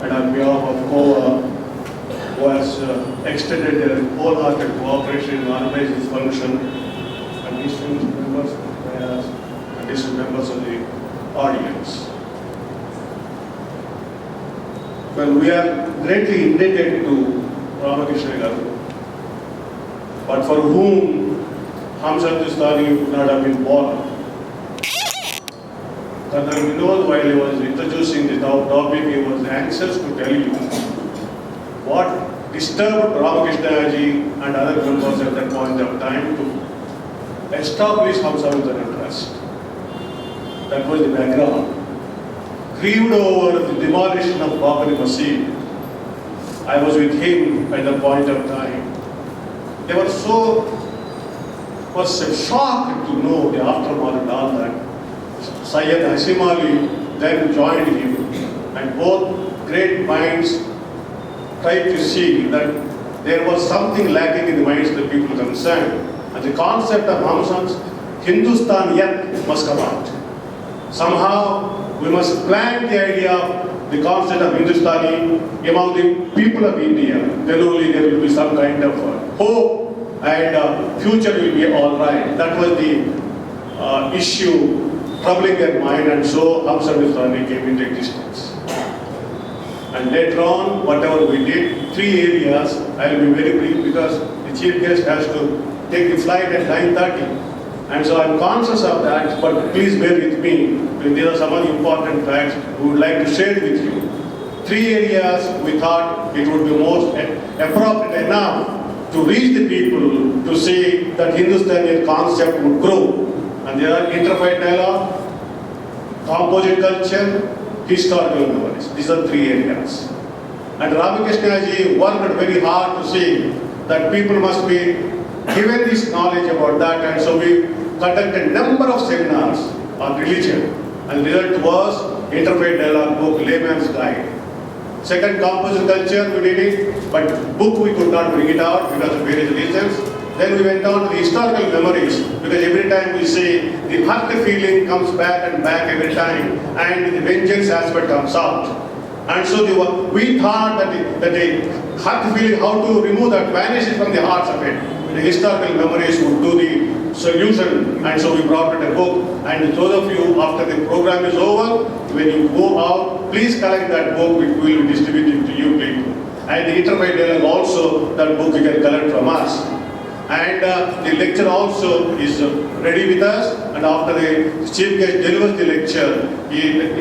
and on behalf of COA, who has extended their wholehearted cooperation in organizing this function, and distinguished members of the class, and distinguished members of the audience. Well, we are greatly indebted to Ramakrishnayya, but for whom Hamza Hindustani would not have been born. Colonel Vinod, while he was introducing the topic, he was anxious to tell you what disturbed Ramakrishnayya and other members at that point of time to establish Hamza Hindustani Trust. That was the background. Grieved over the demolition of Babri Masjid, I was with him at the point of time. They were was shocked to know the aftermath and all that. Syed Hasim Ali then joined him, and both great minds tried to see that there was something lacking in the minds of the people concerned, and the concept of Hamza's Hindustaniyat must come out. Somehow we must plant the idea of the concept of Hindustani among the people of India. Then only there will be some kind of hope and future will be all right. That was the issue troubling their mind, and so Hamza Hindustani came into existence. And later on, whatever we did, 3 areas, I will be very brief because the chief guest has to take the flight at 9:30. And so I'm conscious of that, but please bear with me. These are some of the important facts we would like to share with you. 3 areas we thought it would be most appropriate enough to reach the people to see that Hindustani concept would grow. And there are interfaith dialogue, composite culture, historical memories. These are 3 areas. And Ramakrishnayya worked very hard to see that people must be given this knowledge about that, and so we conducted a number of seminars on religion, and the result was interfaith dialogue book, Layman's Guide. Second, composite culture, we did it, but book we could not bring it out because of various reasons. Then we went on to the historical memories, because every time we say the hurt feeling comes back and back every time, and the vengeance aspect comes out. And so we thought that the hurt feeling, how to remove that, vanishes from the hearts of it. The historical memories would do the solution, and so we brought out a book. And those of you, after the program is over, when you go out, please collect that book, which we will be distributing to you people. And the interfaith dialogue also, that book you can collect from us. And the lecture also is ready with us, and after the chief guest delivers the lecture,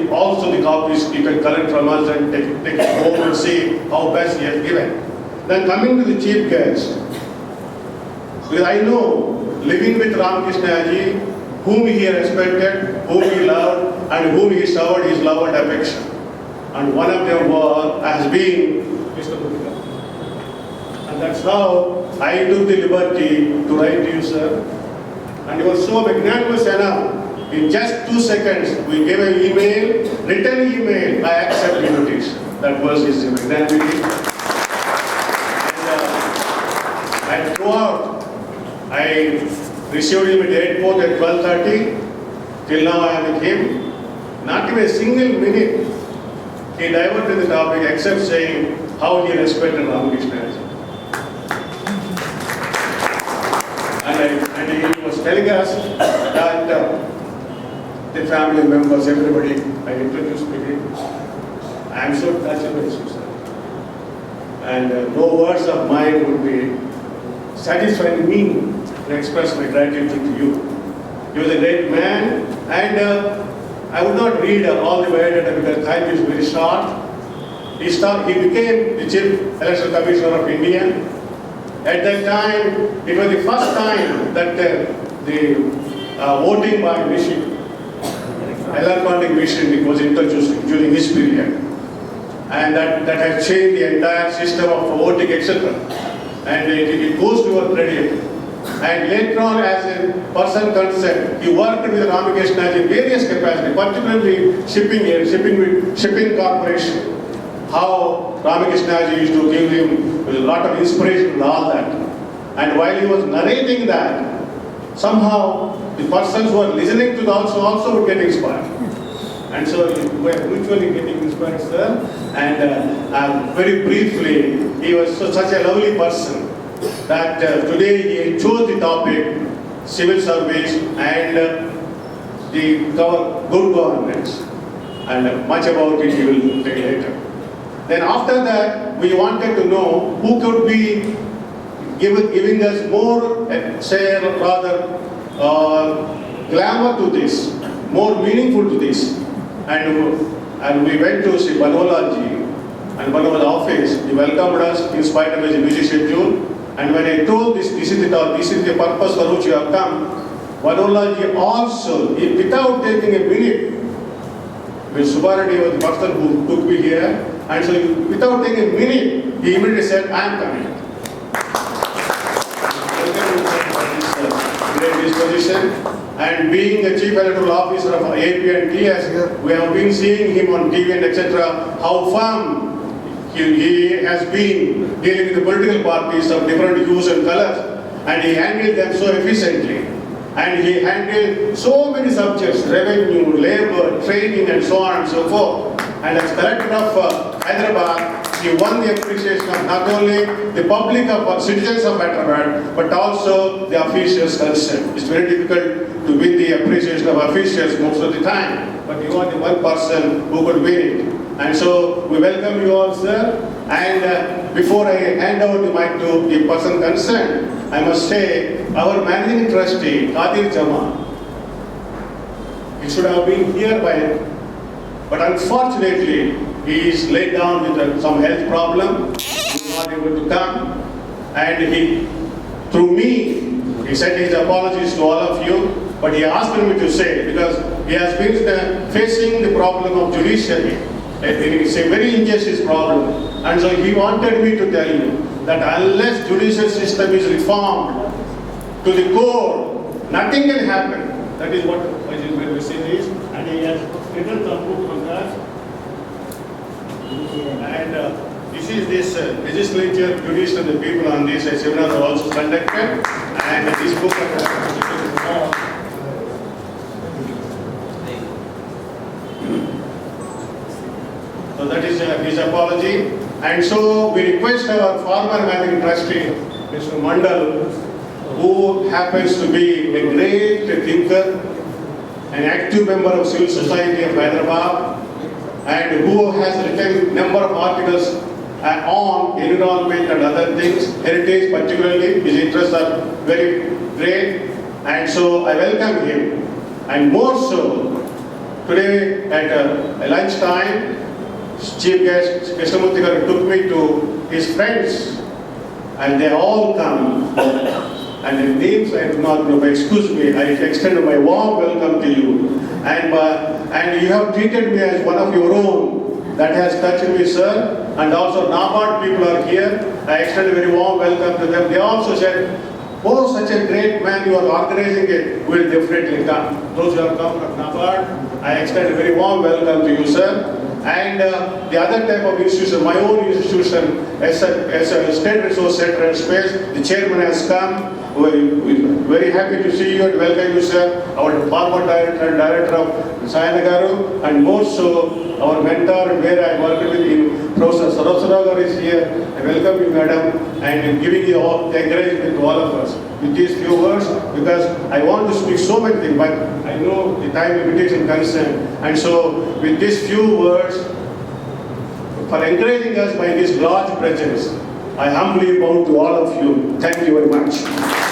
also the copies you can collect from us and take it home and see how best he has given. Then coming to the chief guest, because I know, living with Ramakrishnayya, whom he respected, whom he loved, and whom he served his love and affection. And one of them has been Mr. Gupta. And that's how I took the liberty to write to you, sir. And you were so magnanimous enough. In just 2 seconds, we gave an email, written email, I accept the invitation. That was his magnanimity. And throughout, I received him at the airport at 12:30. Till now I am with him. Not even a single minute he diverted the topic except saying how he respected Ramakrishnayya. And he was telling us that the family members, everybody, I introduced to him. I am so touched by you, sir. And no words of mine would be satisfying me to express my gratitude to you. He was a great man, and I would not read all the biodata because time is very short. He became the Chief Election Commissioner of India. At that time, it was the first time that the voting by machine, electronic machine was introduced during his period. And that has changed the entire system of voting, etc. And it goes to your credit. And later on, as a person concerned, he worked with Ramakrishnayya in various capacities, particularly shipping corporation. How Ramakrishnayya used to give him a lot of inspiration and all that. And while he was narrating that, somehow the persons who are listening to the also would get inspired. And so we are mutually getting inspired, sir. And very briefly, he was such a lovely person that today he chose the topic civil service and the good governance. And much about it he will tell later. Then after that, we wanted to know who could be giving us more, say rather, glamour to this, more meaningful to this. And we went to see Banolaji and Banola's office. He welcomed us in spite of his busy schedule. And when I told this is the purpose for which you have come, Banolaji also, without taking a minute, when Subbareddy was the person who took me here, and so without taking a minute, he immediately said, I am coming. Great disposition. And being the chief electoral officer of AP and TS, we have been seeing him on TV and etc. how firm he has been dealing with the political parties of different hues and colors, and he handled them so efficiently. And he handled so many subjects, revenue, labor, training, and so on and so forth. And as collector of Hyderabad, he won the appreciation of not only the public of citizens of Hyderabad, but also the officials concerned. It's very difficult to win the appreciation of officials most of the time, but you are the one person who could win it. And so we welcome you all, sir. And before I hand over the mic to the person concerned, I must say our managing trustee, Qadir Jama, he should have been here by now, but unfortunately he is laid down with some health problem. He is not able to come, and he, through me, he sent his apologies to all of you, but he asked me to say, because he has been facing the problem of judiciary. It's a very injustice problem, and so he wanted me to tell you that unless judicial system is reformed to the core, nothing can happen. That is what his message is, and he has written some book on that. And this is this legislature, judicial, the people on this seminar are also conducted, and this book so that is his apology. And so we request our former managing trustee, Mr. Mandal, who happens to be a great thinker, an active member of civil society of Hyderabad, and who has written a number of articles on environment and other things, heritage particularly. His interests are very great, and so I welcome him. And more so, today at lunchtime, Chief Guest Krishnamurthy Garu took me to his friends, and they all come. And the names I do not know, but excuse me, I extend my warm welcome to you. And you have treated me as one of your own. That has touched me, sir. And also NABARD people are here. I extend a very warm welcome to them. They also said, oh, such a great man, you are organizing it, will definitely come. Those who have come from NABARD, I extend a very warm welcome to you, sir. And the other type of institution, my own institution, as a state resource center and space, the chairman has come. We're very happy to see you and welcome you, sir. Our former director and director of Sayana Garu, and more so our mentor and where I worked with him, Professor Saraswara Garu is here. I welcome you, madam, and giving you all the encouragement to all of us with these few words, because I want to speak so many things, but I know the time limitation concern. And so with these few words, for encouraging us by this large presence, I humbly bow to all of you. Thank you very much.